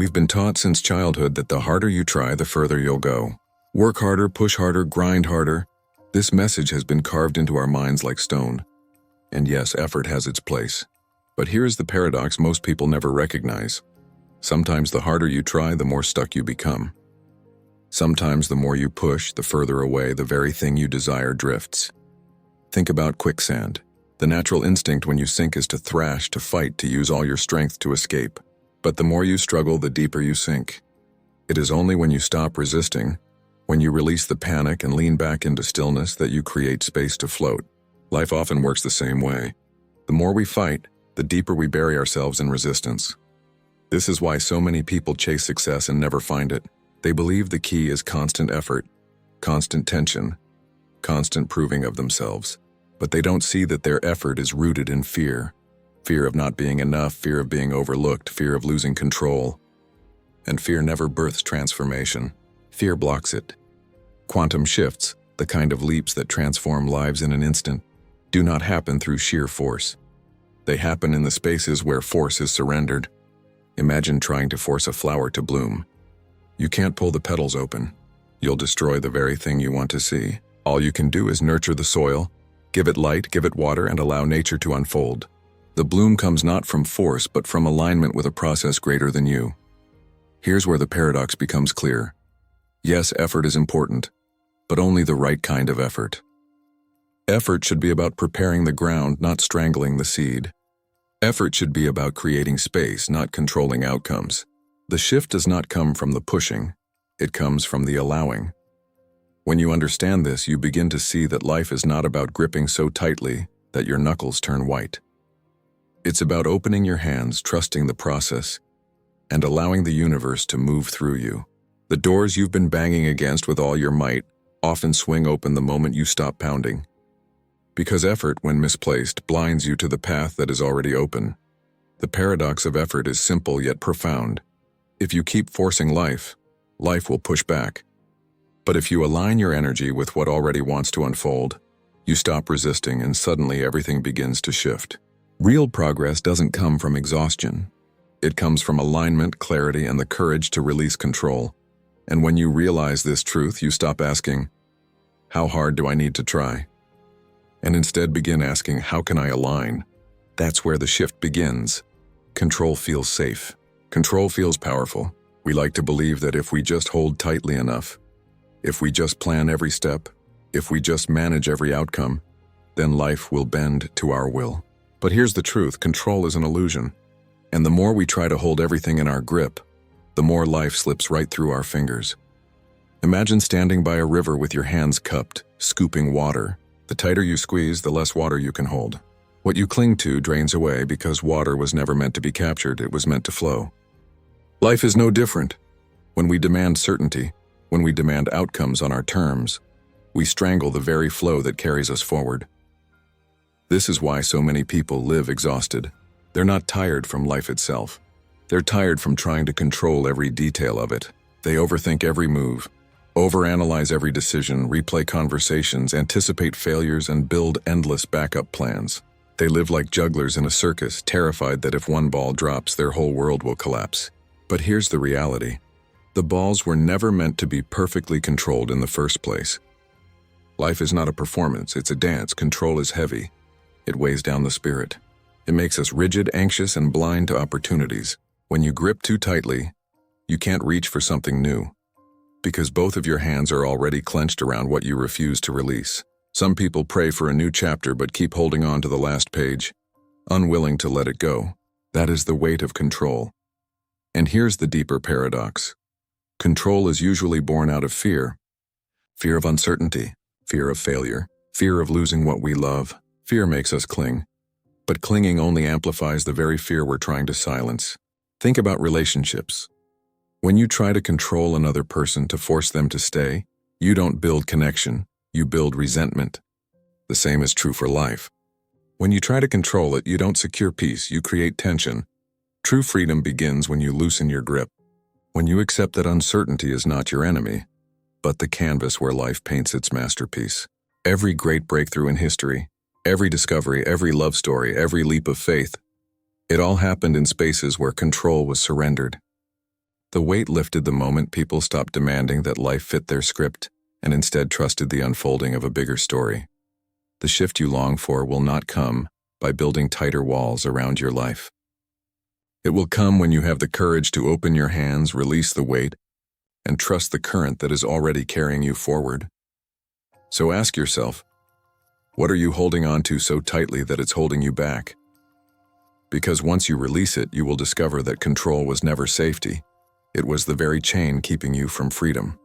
We've been taught since childhood that the harder you try, the further you'll go. Work harder, push harder, grind harder. This message has been carved into our minds like stone. And yes, effort has its place. But here's the paradox most people never recognize. Sometimes the harder you try, the more stuck you become. Sometimes the more you push, the further away the very thing you desire drifts. Think about quicksand. The natural instinct when you sink is to thrash, to fight, to use all your strength to escape. But the more you struggle, the deeper you sink. It is only when you stop resisting, when you release the panic and lean back into stillness, that you create space to float. Life often works the same way. The more we fight, the deeper we bury ourselves in resistance. This is why so many people chase success and never find it. They believe the key is constant effort, constant tension, constant proving of themselves. But they don't see that their effort is rooted in fear. Fear of not being enough, fear of being overlooked, fear of losing control. And fear never births transformation. Fear blocks it. Quantum shifts, the kind of leaps that transform lives in an instant, do not happen through sheer force. They happen in the spaces where force is surrendered. Imagine trying to force a flower to bloom. You can't pull the petals open. You'll destroy the very thing you want to see. All you can do is nurture the soil, give it light, give it water, and allow nature to unfold. The bloom comes not from force, but from alignment with a process greater than you. Here's where the paradox becomes clear. Yes, effort is important, but only the right kind of effort. Effort should be about preparing the ground, not strangling the seed. Effort should be about creating space, not controlling outcomes. The shift does not come from the pushing, it comes from the allowing. When you understand this, you begin to see that life is not about gripping so tightly that your knuckles turn white. It's about opening your hands, trusting the process, and allowing the universe to move through you. The doors you've been banging against with all your might often swing open the moment you stop pounding. Because effort, when misplaced, blinds you to the path that is already open. The paradox of effort is simple yet profound. If you keep forcing life, life will push back. But if you align your energy with what already wants to unfold, you stop resisting and suddenly everything begins to shift. Real progress doesn't come from exhaustion. It comes from alignment, clarity, and the courage to release control. And when you realize this truth, you stop asking, "How hard do I need to try?" And instead begin asking, "How can I align?" That's where the shift begins. Control feels safe. Control feels powerful. We like to believe that if we just hold tightly enough, if we just plan every step, if we just manage every outcome, then life will bend to our will. But here's the truth, control is an illusion. And the more we try to hold everything in our grip, the more life slips right through our fingers. Imagine standing by a river with your hands cupped, scooping water. The tighter you squeeze, the less water you can hold. What you cling to drains away because water was never meant to be captured, it was meant to flow. Life is no different. When we demand certainty, when we demand outcomes on our terms, we strangle the very flow that carries us forward. This is why so many people live exhausted. They're not tired from life itself. They're tired from trying to control every detail of it. They overthink every move, overanalyze every decision, replay conversations, anticipate failures, and build endless backup plans. They live like jugglers in a circus, terrified that if one ball drops, their whole world will collapse. But here's the reality. The balls were never meant to be perfectly controlled in the first place. Life is not a performance, it's a dance. Control is heavy. It weighs down the spirit. It makes us rigid, anxious, and blind to opportunities. When you grip too tightly, you can't reach for something new, because both of your hands are already clenched around what you refuse to release. Some people pray for a new chapter but keep holding on to the last page, unwilling to let it go. That is the weight of control. And here's the deeper paradox. Control is usually born out of fear. Fear of uncertainty, fear of failure, fear of losing what we love. Fear makes us cling. But clinging only amplifies the very fear we're trying to silence. Think about relationships. When you try to control another person to force them to stay, you don't build connection, you build resentment. The same is true for life. When you try to control it, you don't secure peace, you create tension. True freedom begins when you loosen your grip. When you accept that uncertainty is not your enemy, but the canvas where life paints its masterpiece. Every great breakthrough in history, every discovery, every love story, every leap of faith, it all happened in spaces where control was surrendered. The weight lifted the moment people stopped demanding that life fit their script and instead trusted the unfolding of a bigger story. The shift you long for will not come by building tighter walls around your life. It will come when you have the courage to open your hands, release the weight, and trust the current that is already carrying you forward. So ask yourself, what are you holding on to so tightly that it's holding you back? Because once you release it, you will discover that control was never safety. It was the very chain keeping you from freedom.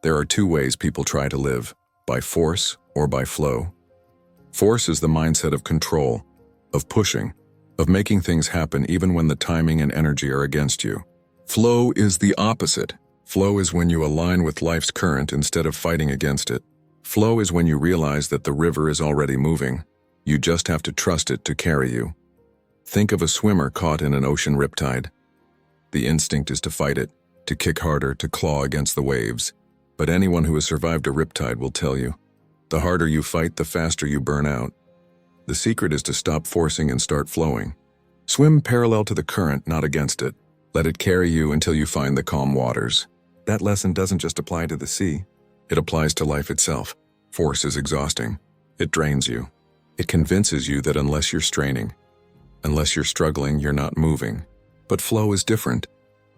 There are two ways people try to live, by force or by flow. Force is the mindset of control, of pushing, of making things happen even when the timing and energy are against you. Flow is the opposite. Flow is when you align with life's current instead of fighting against it. Flow is when you realize that the river is already moving. You just have to trust it to carry you. Think of a swimmer caught in an ocean riptide. The instinct is to fight it, to kick harder, to claw against the waves. But anyone who has survived a riptide will tell you, the harder you fight, the faster you burn out. The secret is to stop forcing and start flowing. Swim parallel to the current, not against it. Let it carry you until you find the calm waters. That lesson doesn't just apply to the sea. It applies to life itself. Force is exhausting. It drains you. It convinces you that unless you're straining, unless you're struggling, you're not moving. But flow is different.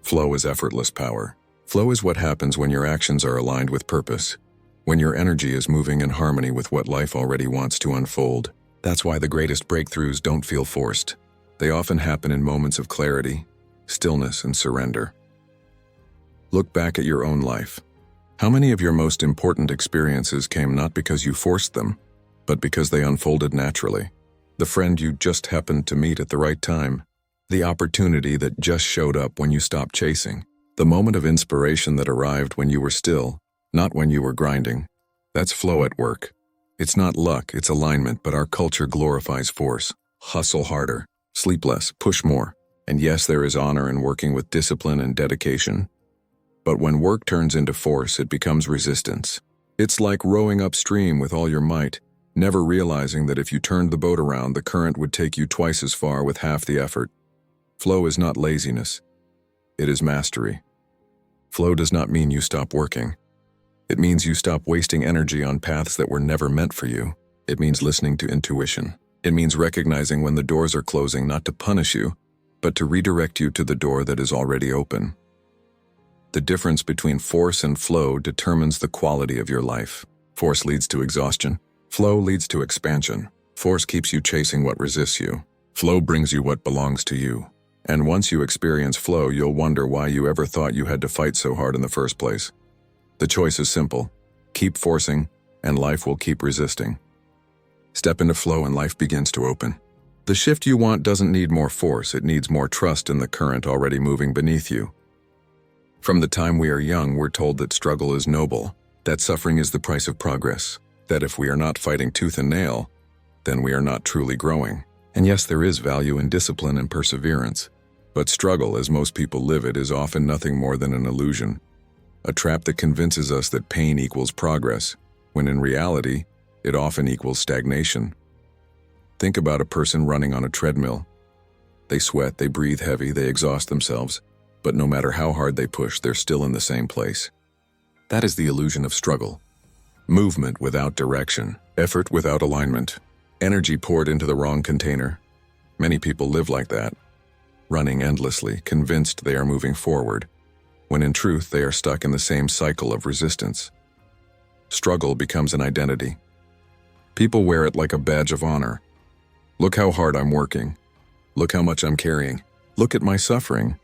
Flow is effortless power. Flow is what happens when your actions are aligned with purpose, when your energy is moving in harmony with what life already wants to unfold. That's why the greatest breakthroughs don't feel forced. They often happen in moments of clarity, stillness, and surrender. Look back at your own life. How many of your most important experiences came not because you forced them, but because they unfolded naturally? The friend you just happened to meet at the right time, the opportunity that just showed up when you stopped chasing, the moment of inspiration that arrived when you were still, not when you were grinding. That's flow at work. It's not luck, it's alignment, but our culture glorifies force. Hustle harder, sleep less, push more. And yes, there is honor in working with discipline and dedication. But when work turns into force, it becomes resistance. It's like rowing upstream with all your might, never realizing that if you turned the boat around, the current would take you twice as far with half the effort. Flow is not laziness. It is mastery. Flow does not mean you stop working. It means you stop wasting energy on paths that were never meant for you. It means listening to intuition. It means recognizing when the doors are closing, not to punish you, but to redirect you to the door that is already open. The difference between force and flow determines the quality of your life. Force leads to exhaustion. Flow leads to expansion. Force keeps you chasing what resists you. Flow brings you what belongs to you. And once you experience flow, you'll wonder why you ever thought you had to fight so hard in the first place. The choice is simple. Keep forcing, and life will keep resisting. Step into flow and life begins to open. The shift you want doesn't need more force, it needs more trust in the current already moving beneath you. From the time we are young, we're told that struggle is noble, that suffering is the price of progress, that if we are not fighting tooth and nail, then we are not truly growing. And yes, there is value in discipline and perseverance. But struggle, as most people live it, is often nothing more than an illusion. A trap that convinces us that pain equals progress, when in reality, it often equals stagnation. Think about a person running on a treadmill. They sweat, they breathe heavy, they exhaust themselves, but no matter how hard they push, they're still in the same place. That is the illusion of struggle. Movement without direction, effort without alignment, energy poured into the wrong container. Many people live like that, running endlessly, convinced they are moving forward, when in truth they are stuck in the same cycle of resistance. Struggle becomes an identity. People wear it like a badge of honor. Look how hard I'm working. Look how much I'm carrying. Look at my suffering.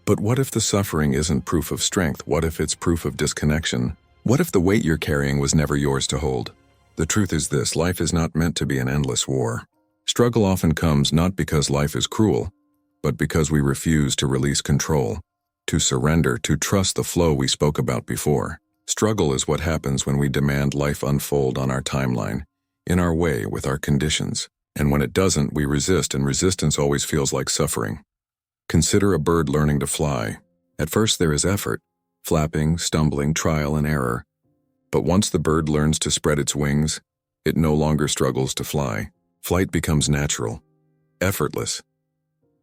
But what if the suffering isn't proof of strength? What if it's proof of disconnection? What if the weight you're carrying was never yours to hold? The truth is this: life is not meant to be an endless war. Struggle often comes not because life is cruel, but because we refuse to release control, to surrender, to trust the flow we spoke about before. Struggle is what happens when we demand life unfold on our timeline, in our way, with our conditions. And when it doesn't, we resist, and resistance always feels like suffering. Consider a bird learning to fly. At first there is effort, flapping, stumbling, trial and error. But once the bird learns to spread its wings, it no longer struggles to fly. Flight becomes natural, effortless.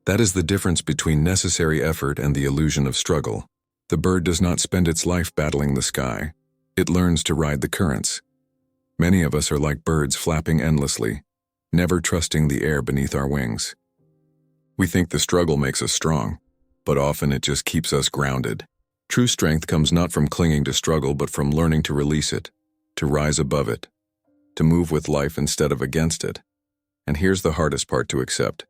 That is the difference between necessary effort and the illusion of struggle. The bird does not spend its life battling the sky. It learns to ride the currents. Many of us are like birds flapping endlessly, never trusting the air beneath our wings. We think the struggle makes us strong, but often it just keeps us grounded. True strength comes not from clinging to struggle, but from learning to release it, to rise above it, to move with life instead of against it. And here's the hardest part to accept.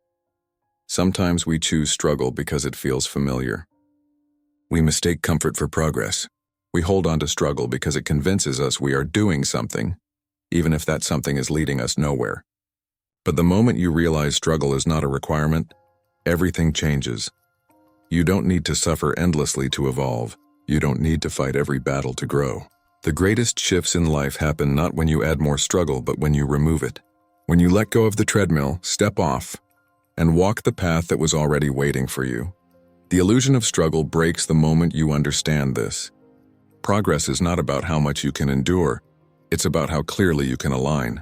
Sometimes we choose struggle because it feels familiar. We mistake comfort for progress. We hold on to struggle because it convinces us we are doing something, even if that something is leading us nowhere. But the moment you realize struggle is not a requirement, everything changes. You don't need to suffer endlessly to evolve. You don't need to fight every battle to grow. The greatest shifts in life happen not when you add more struggle, but when you remove it. When you let go of the treadmill, step off, and walk the path that was already waiting for you. The illusion of struggle breaks the moment you understand this. Progress is not about how much you can endure, it's about how clearly you can align.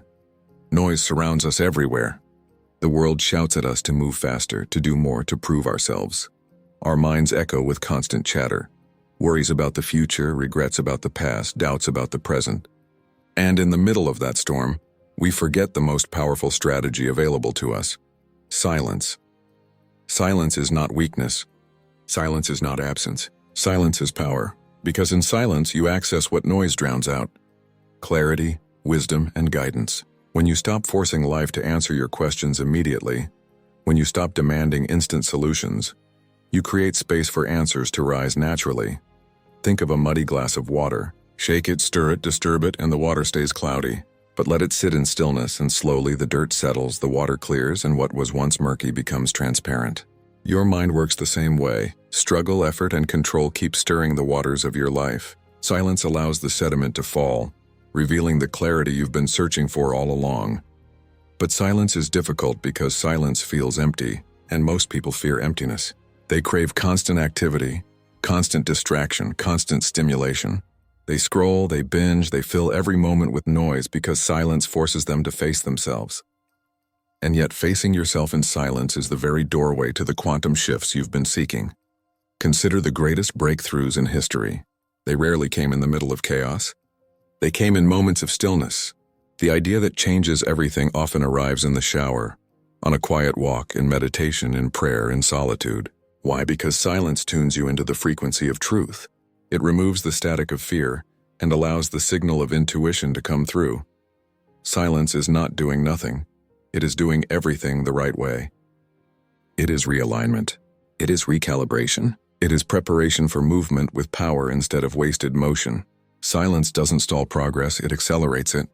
Noise surrounds us everywhere. The world shouts at us to move faster, to do more, to prove ourselves. Our minds echo with constant chatter. Worries about the future, regrets about the past, doubts about the present. And in the middle of that storm, we forget the most powerful strategy available to us: silence. Silence is not weakness. Silence is not absence. Silence is power, because in silence you access what noise drowns out: clarity, wisdom, and guidance. When you stop forcing life to answer your questions immediately, when you stop demanding instant solutions, you create space for answers to rise naturally. Think of a muddy glass of water. Shake it, stir it, disturb it, and the water stays cloudy. But let it sit in stillness, and slowly the dirt settles, the water clears, and what was once murky becomes transparent. Your mind works the same way. Struggle, effort, and control keep stirring the waters of your life. Silence allows the sediment to fall, revealing the clarity you've been searching for all along. But silence is difficult because silence feels empty, and most people fear emptiness. They crave constant activity, constant distraction, constant stimulation. They scroll, they binge, they fill every moment with noise because silence forces them to face themselves. And yet facing yourself in silence is the very doorway to the quantum shifts you've been seeking. Consider the greatest breakthroughs in history. They rarely came in the middle of chaos. They came in moments of stillness. The idea that changes everything often arrives in the shower, on a quiet walk, in meditation, in prayer, in solitude. Why? Because silence tunes you into the frequency of truth. It removes the static of fear and allows the signal of intuition to come through. Silence is not doing nothing. It is doing everything the right way. It is realignment. It is recalibration. It is preparation for movement with power instead of wasted motion. Silence doesn't stall progress, it accelerates it.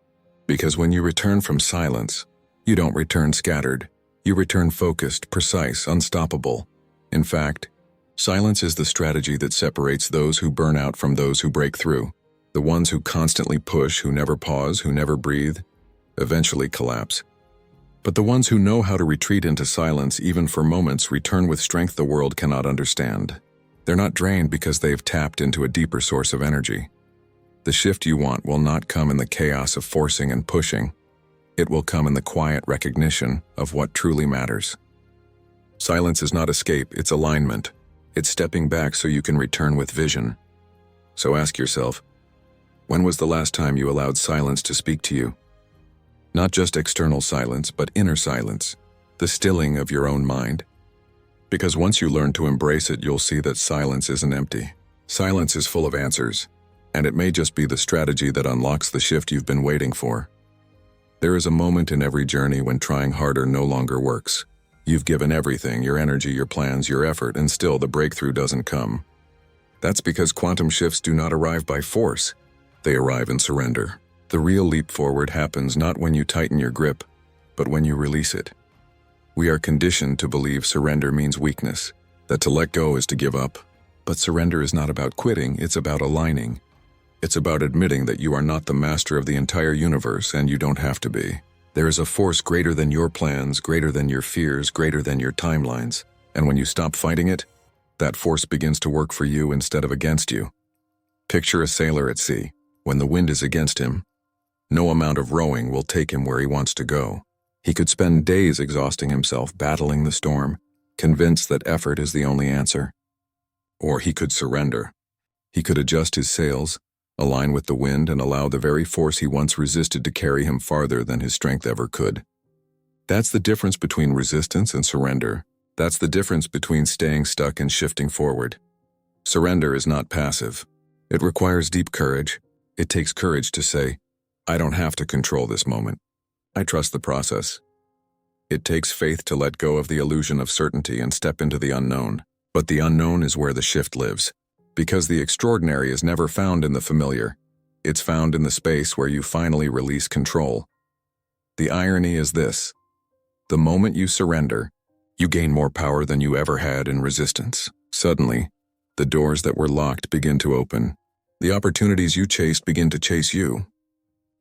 Because when you return from silence, you don't return scattered. You return focused, precise, unstoppable. In fact, silence is the strategy that separates those who burn out from those who break through. The ones who constantly push, who never pause, who never breathe, eventually collapse. But the ones who know how to retreat into silence, even for moments, return with strength the world cannot understand. They're not drained because they've tapped into a deeper source of energy. The shift you want will not come in the chaos of forcing and pushing. It will come in the quiet recognition of what truly matters. Silence is not escape, it's alignment. It's stepping back so you can return with vision. So ask yourself, when was the last time you allowed silence to speak to you? Not just external silence, but inner silence, the stilling of your own mind. Because once you learn to embrace it, you'll see that silence isn't empty. Silence is full of answers, and it may just be the strategy that unlocks the shift you've been waiting for. There is a moment in every journey when trying harder no longer works. You've given everything, your energy, your plans, your effort, and still the breakthrough doesn't come. That's because quantum shifts do not arrive by force. They arrive in surrender. The real leap forward happens not when you tighten your grip, but when you release it. We are conditioned to believe surrender means weakness, that to let go is to give up. But surrender is not about quitting, it's about aligning. It's about admitting that you are not the master of the entire universe and you don't have to be. There is a force greater than your plans, greater than your fears, greater than your timelines. And when you stop fighting it, that force begins to work for you instead of against you. Picture a sailor at sea. When the wind is against him, no amount of rowing will take him where he wants to go. He could spend days exhausting himself, battling the storm, convinced that effort is the only answer. Or he could surrender. He could adjust his sails, align with the wind, and allow the very force he once resisted to carry him farther than his strength ever could. That's the difference between resistance and surrender. That's the difference between staying stuck and shifting forward. Surrender is not passive. It requires deep courage. It takes courage to say, I don't have to control this moment. I trust the process. It takes faith to let go of the illusion of certainty and step into the unknown. But the unknown is where the shift lives. Because the extraordinary is never found in the familiar. It's found in the space where you finally release control. The irony is this. The moment you surrender, you gain more power than you ever had in resistance. Suddenly, the doors that were locked begin to open. The opportunities you chased begin to chase you.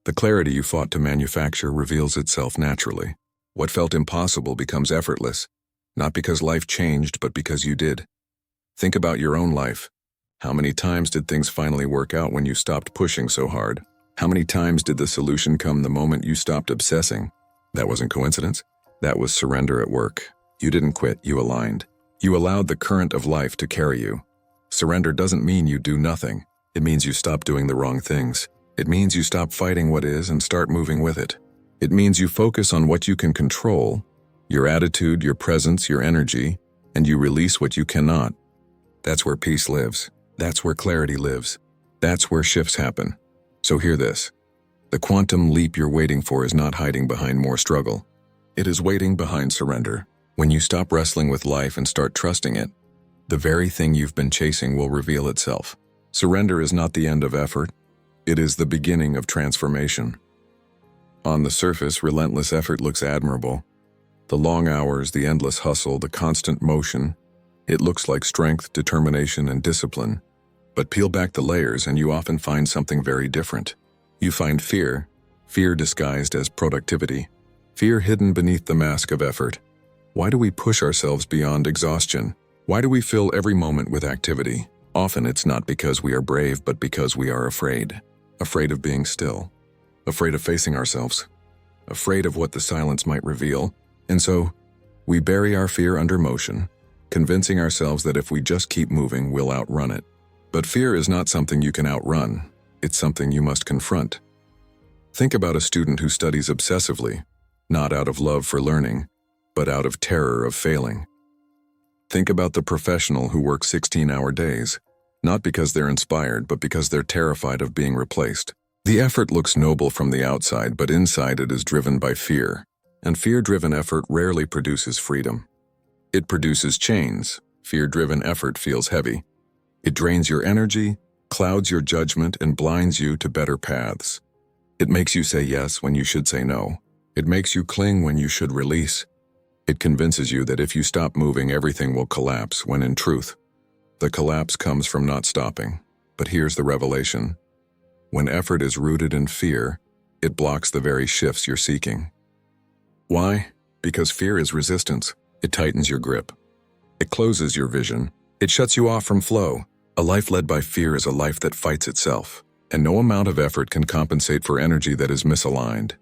The clarity you fought to manufacture reveals itself naturally. What felt impossible becomes effortless, not because life changed, but because you did. Think about your own life. How many times did things finally work out when you stopped pushing so hard? How many times did the solution come the moment you stopped obsessing? That wasn't coincidence. That was surrender at work. You didn't quit, you aligned. You allowed the current of life to carry you. Surrender doesn't mean you do nothing. It means you stop doing the wrong things. It means you stop fighting what is and start moving with it. It means you focus on what you can control, your attitude, your presence, your energy, and you release what you cannot. That's where peace lives. That's where clarity lives. That's where shifts happen. So hear this. The quantum leap you're waiting for is not hiding behind more struggle. It is waiting behind surrender. When you stop wrestling with life and start trusting it, the very thing you've been chasing will reveal itself. Surrender is not the end of effort. It is the beginning of transformation. On the surface, relentless effort looks admirable. The long hours, the endless hustle, the constant motion. It looks like strength, determination, and discipline. But peel back the layers and you often find something very different. You find fear disguised as productivity, fear hidden beneath the mask of effort. Why do we push ourselves beyond exhaustion? Why do we fill every moment with activity? Often it's not because we are brave, but because we are afraid. Afraid of being still. Afraid of facing ourselves. Afraid of what the silence might reveal. And so, we bury our fear under motion, convincing ourselves that if we just keep moving, we'll outrun it. But fear is not something you can outrun. It's something you must confront. Think about a student who studies obsessively, not out of love for learning, but out of terror of failing. Think about the professional who works 16-hour days, not because they're inspired, but because they're terrified of being replaced. The effort looks noble from the outside, but inside it is driven by fear. And fear-driven effort rarely produces freedom. It produces chains. Fear-driven effort feels heavy. It drains your energy, clouds your judgment, and blinds you to better paths. It makes you say yes when you should say no. It makes you cling when you should release. It convinces you that if you stop moving, everything will collapse, when in truth, the collapse comes from not stopping. But here's the revelation. When effort is rooted in fear, it blocks the very shifts you're seeking. Why? Because fear is resistance. It tightens your grip. It closes your vision. It shuts you off from flow. A life led by fear is a life that fights itself, and no amount of effort can compensate for energy that is misaligned.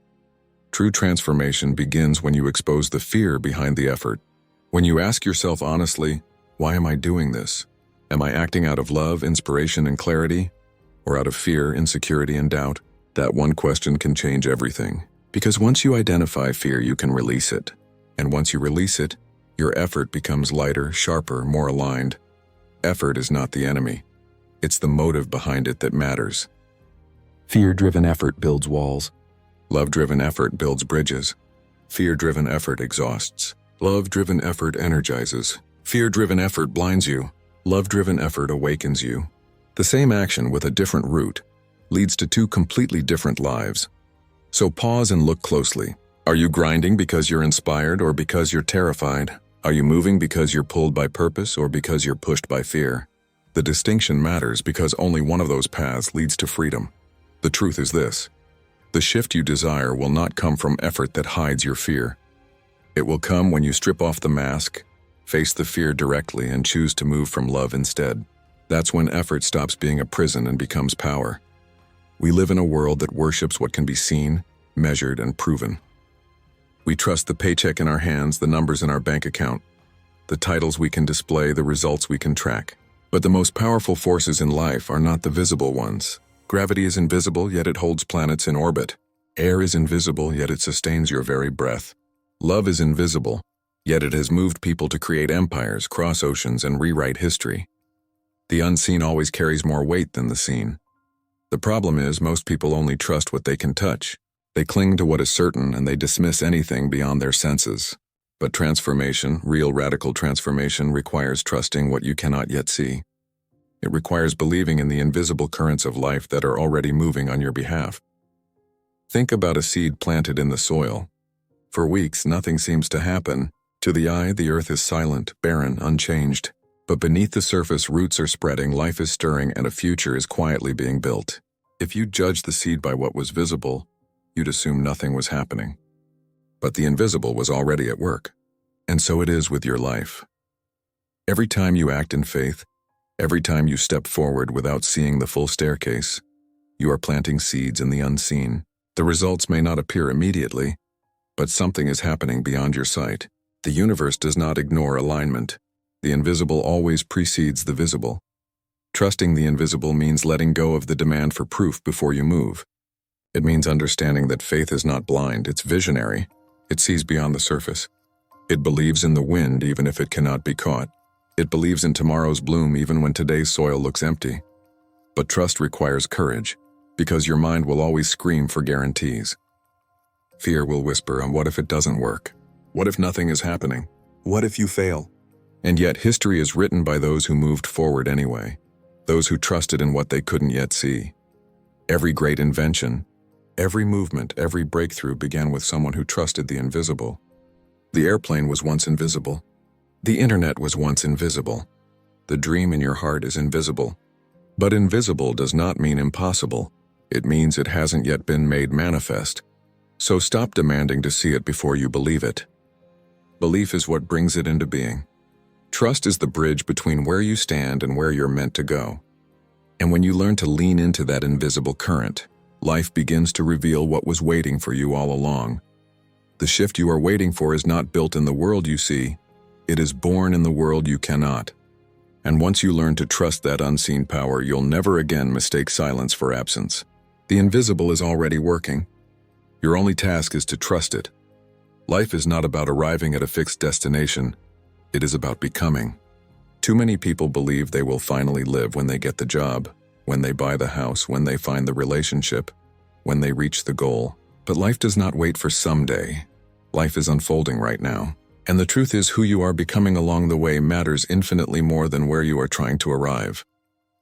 True transformation begins when you expose the fear behind the effort. When you ask yourself honestly, why am I doing this? Am I acting out of love, inspiration, and clarity? Or out of fear, insecurity, and doubt? That one question can change everything. Because once you identify fear, you can release it. And once you release it, your effort becomes lighter, sharper, more aligned. Effort is not the enemy. It's the motive behind it that matters. Fear-driven effort builds walls. Love-driven effort builds bridges. Fear-driven effort exhausts. Love-driven effort energizes. Fear-driven effort blinds you. Love-driven effort awakens you. The same action with a different route leads to two completely different lives. So pause and look closely. Are you grinding because you're inspired or because you're terrified? Are you moving because you're pulled by purpose or because you're pushed by fear? The distinction matters because only one of those paths leads to freedom. The truth is this. The shift you desire will not come from effort that hides your fear. It will come when you strip off the mask, face the fear directly, and choose to move from love instead. That's when effort stops being a prison and becomes power. We live in a world that worships what can be seen, measured, and proven. We trust the paycheck in our hands, the numbers in our bank account. the titles we can display, the results we can track. But the most powerful forces in life are not the visible ones. Gravity is invisible, yet it holds planets in orbit. Air is invisible, yet it sustains your very breath. Love is invisible, yet it has moved people to create empires, cross oceans, and rewrite history. The unseen always carries more weight than the seen. The problem is, most people only trust what they can touch. They cling to what is certain, and they dismiss anything beyond their senses. But transformation, real radical transformation, requires trusting what you cannot yet see. It requires believing in the invisible currents of life that are already moving on your behalf. Think about a seed planted in the soil. For weeks, nothing seems to happen. To the eye, the earth is silent, barren, unchanged. But beneath the surface, roots are spreading, life is stirring, and a future is quietly being built. If you judged the seed by what was visible, you'd assume nothing was happening. But the invisible was already at work. And so it is with your life. Every time you act in faith, every time you step forward without seeing the full staircase, you are planting seeds in the unseen. The results may not appear immediately, but something is happening beyond your sight. The universe does not ignore alignment. The invisible always precedes the visible. Trusting the invisible means letting go of the demand for proof before you move. It means understanding that faith is not blind, it's visionary. It sees beyond the surface. It believes in the wind even if it cannot be caught. It believes in tomorrow's bloom even when today's soil looks empty. But trust requires courage, because your mind will always scream for guarantees. Fear will whisper, and what if it doesn't work? What if nothing is happening? What if you fail? And yet history is written by those who moved forward anyway, those who trusted in what they couldn't yet see. Every great invention, every movement, every breakthrough began with someone who trusted the invisible. The airplane was once invisible. The internet was once invisible. The dream in your heart is invisible. But invisible does not mean impossible. It means it hasn't yet been made manifest. So stop demanding to see it before you believe it. Belief is what brings it into being. Trust is the bridge between where you stand and where you're meant to go. And when you learn to lean into that invisible current, life begins to reveal what was waiting for you all along. The shift you are waiting for is not built in the world you see, it is born in the world you cannot. And once you learn to trust that unseen power, you'll never again mistake silence for absence. The invisible is already working. Your only task is to trust it. Life is not about arriving at a fixed destination, it is about becoming. Too many people believe they will finally live when they get the job, when they buy the house, when they find the relationship, when they reach the goal. But life does not wait for someday. Life is unfolding right now. And the truth is, who you are becoming along the way matters infinitely more than where you are trying to arrive.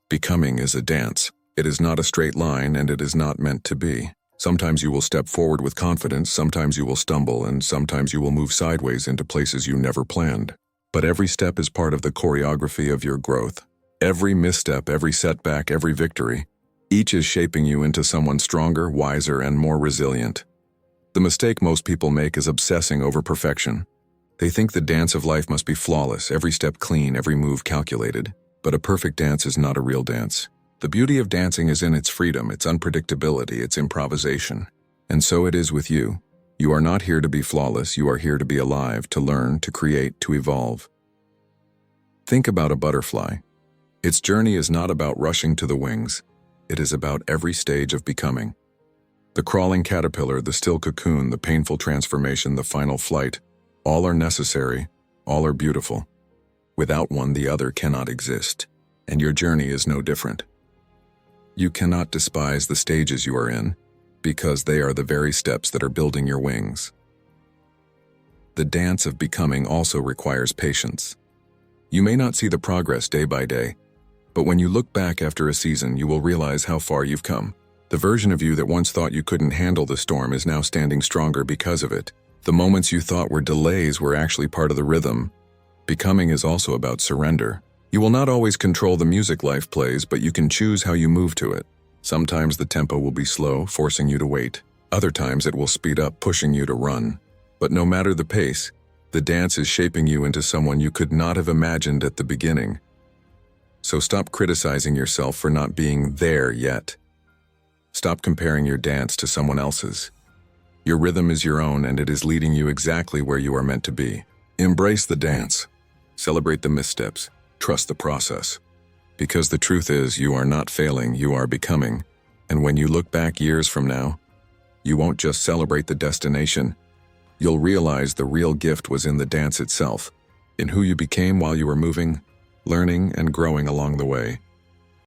Becoming is a dance. It is not a straight line, and it is not meant to be. Sometimes you will step forward with confidence, sometimes you will stumble, and sometimes you will move sideways into places you never planned. But every step is part of the choreography of your growth. Every misstep, every setback, every victory, each is shaping you into someone stronger, wiser, and more resilient. The mistake most people make is obsessing over perfection. They think the dance of life must be flawless, every step clean, every move calculated. But a perfect dance is not a real dance. The beauty of dancing is in its freedom, its unpredictability, its improvisation. And so it is with you. You are not here to be flawless, you are here to be alive, to learn, to create, to evolve. Think about a butterfly. Its journey is not about rushing to the wings. It is about every stage of becoming. The crawling caterpillar, the still cocoon, the painful transformation, the final flight, all are necessary, all are beautiful. Without one, the other cannot exist, and your journey is no different. You cannot despise the stages you are in, because they are the very steps that are building your wings. The dance of becoming also requires patience. You may not see the progress day by day, but when you look back after a season, you will realize how far you've come. The version of you that once thought you couldn't handle the storm is now standing stronger because of it. The moments you thought were delays were actually part of the rhythm. Becoming is also about surrender. You will not always control the music life plays, but you can choose how you move to it. Sometimes the tempo will be slow, forcing you to wait. Other times it will speed up, pushing you to run. But no matter the pace, the dance is shaping you into someone you could not have imagined at the beginning. So stop criticizing yourself for not being there yet. Stop comparing your dance to someone else's. Your rhythm is your own, and it is leading you exactly where you are meant to be. Embrace the dance. Celebrate the missteps. Trust the process. Because the truth is, you are not failing, you are becoming. And when you look back years from now, you won't just celebrate the destination. You'll realize the real gift was in the dance itself, in who you became while you were moving, learning, and growing along the way.